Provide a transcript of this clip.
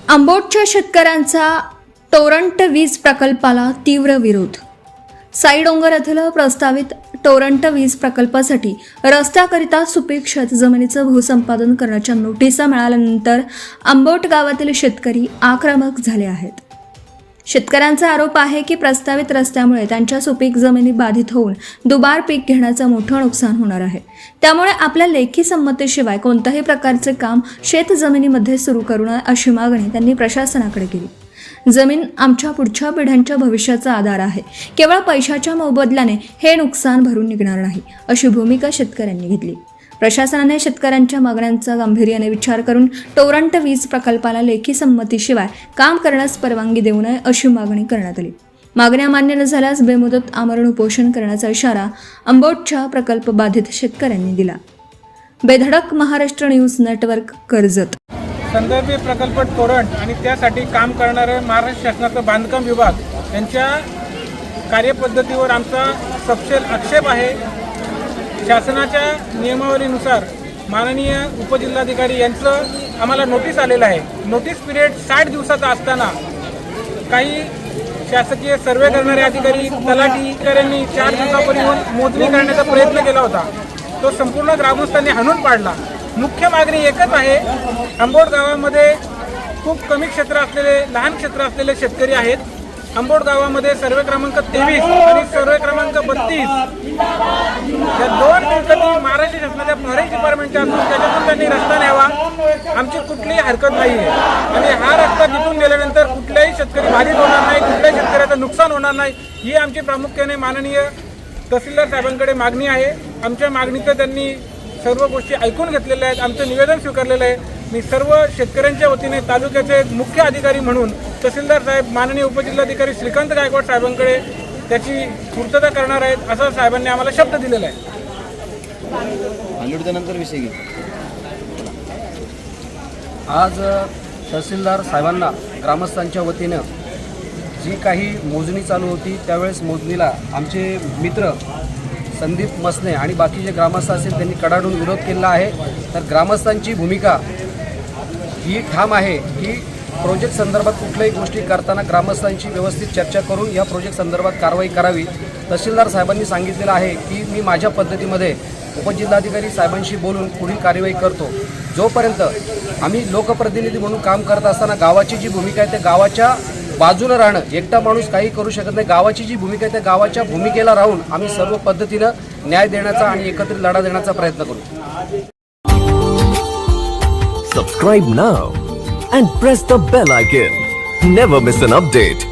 आंबोटच्या शेतकऱ्यांचा टोरंट वीज प्रकल्पाला तीव्र विरोध। साई डोंगर येथील प्रस्तावित टोरंट वीज प्रकल्पासाठी रस्त्याकरिता सुपीक शेतजमिनीचं भूसंपादन करण्याच्या नोटिसा मिळाल्यानंतर आंबोट गावातील शेतकरी आक्रमक झाले आहेत। शेतकऱ्यांचा आरोप आहे की प्रस्तावित रस्त्यामुळे त्यांच्या सुपीक जमिनी बाधित होऊन दुबार पीक घेण्याचं मोठं नुकसान होणार आहे। त्यामुळे आपल्या लेखी संमतीशिवाय कोणत्याही प्रकारचे काम शेतजमिनीमध्ये सुरू करू नये अशी मागणी त्यांनी प्रशासनाकडे केली। जमीन आमच्या पुढच्या पिढ्यांच्या भविष्याचा आधार आहे, केवळ पैशाच्या मोबदल्याने हे नुकसान भरून निघणार नाही अशी भूमिका शेतकऱ्यांनी घेतली। प्रशासनाने शेतकऱ्यांच्या मागण्यांचा गांभीर्याने विचार करून टोरंट वीज प्रकल्पाला लेखी संमतीशिवाय काम करण्यास परवानगी देऊ नये अशी मागणी करण्यात आली। मागण्या मान्य न झाल्यास बेमुदत आमरण उपोषण करण्याचा इशारा आंबोटच्या प्रकल्प बाधित शेतकऱ्यांनी दिला। बेधडक महाराष्ट्र न्यूज नेटवर्क कर्जत। संदर्भित प्रकल्प टोरंट आणि त्यासाठी काम करणारे महाराष्ट्र शासनाचा बांधकाम विभाग यांच्या कार्यपद्धतीवर आमचा सपशेल आक्षेप आहे। शासनाच्या नियमावलीनुसार माननीय उपजिल्हाधिकारी यांचं आम्हाला नोटीस आलेलं आहे। नोटीस पिरियड 60 दिवसाचा असताना काही शासकीय सर्वे करणारे अधिकारी तलाठीकाऱ्यांनी 4 दिवसापूर्वी येऊन मोजणी करण्याचा प्रयत्न केला होता, तो संपूर्ण ग्रामस्थांनी हाणून पाडला। मुख्य मागणी एकच आहे, आंबोट गावामध्ये खूप कमी क्षेत्र असलेले लहान क्षेत्र असलेले शेतकरी आहेत। आंबोट गावामध्ये सर्वे क्रमांक 23 आणि सर्वे क्रमांक 32 या 2 मिळकती महाराष्ट्र शासनाच्या फॉरेस्ट डिपार्टमेंटच्या असून त्याच्यातून त्यांनी रस्ता न्यावा, आमची कुठलीही हरकत नाही आहे। आणि हा रस्ता तिथून गेल्यानंतर कुठल्याही शेतकरी बाधित होणार नाही, कुठल्याही शेतकऱ्याचं नुकसान होणार नाही, ही आमची प्रामुख्याने माननीय तहसीलदार साहेबांकडे मागणी आहे। आमच्या मागणीचं त्यांनी सर्व गोष्टी ऐकून घेतलेल्या आहेत, आमचं निवेदन स्वीकारलेलं आहे। मी सर्व शेतकऱ्यांच्या वतीने तालुक्याचे मुख्य अधिकारी म्हणून तहसीलदार साहेब माननीय उपजिल्हाधिकारी श्रीकांत गायकवाड साहेबांकडे त्याची पूर्तता करणार आहेत असं साहेबांनी आम्हाला शब्द दिलेला आहे। नंतर विषय घे। आज तहसीलदार साहेबांना ग्रामस्थांच्या वतीनं जी काही मोजणी चालू होती त्यावेळेस मोजणीला आमचे मित्र संदीप मसने आणि बाकीचे ग्रामस्थ असतील त्यांनी कडाडून विरोध केला आहे। तर ग्रामस्थांची भूमिका ही ठाम आहे की प्रोजेक्ट संदर्भात कुठल्याही गोष्टी करताना ग्रामस्थांची व्यवस्थित चर्चा करून या प्रोजेक्ट संदर्भात कारवाई करावी। तहसीलदार साहेबांनी सांगितलेलं आहे की मी माझ्या पद्धतीमध्ये उपजिल्हाधिकारी साहेबांशी बोलून पुढील कार्यवाही करतो। जोपर्यंत आम्ही लोकप्रतिनिधी म्हणून काम करत असताना गावाची जी भूमिका आहे त्या गावाच्या बाजूला राहणं, एकटा माणूस काही करू शकत नाही, गावाची जी भूमिका आहे त्या गावाच्या भूमिकेला राहून आम्ही सर्व पद्धतीनं न्याय देण्याचा आणि एकत्रित लढा देण्याचा प्रयत्न करू। Subscribe now and press the bell icon. Never miss an update.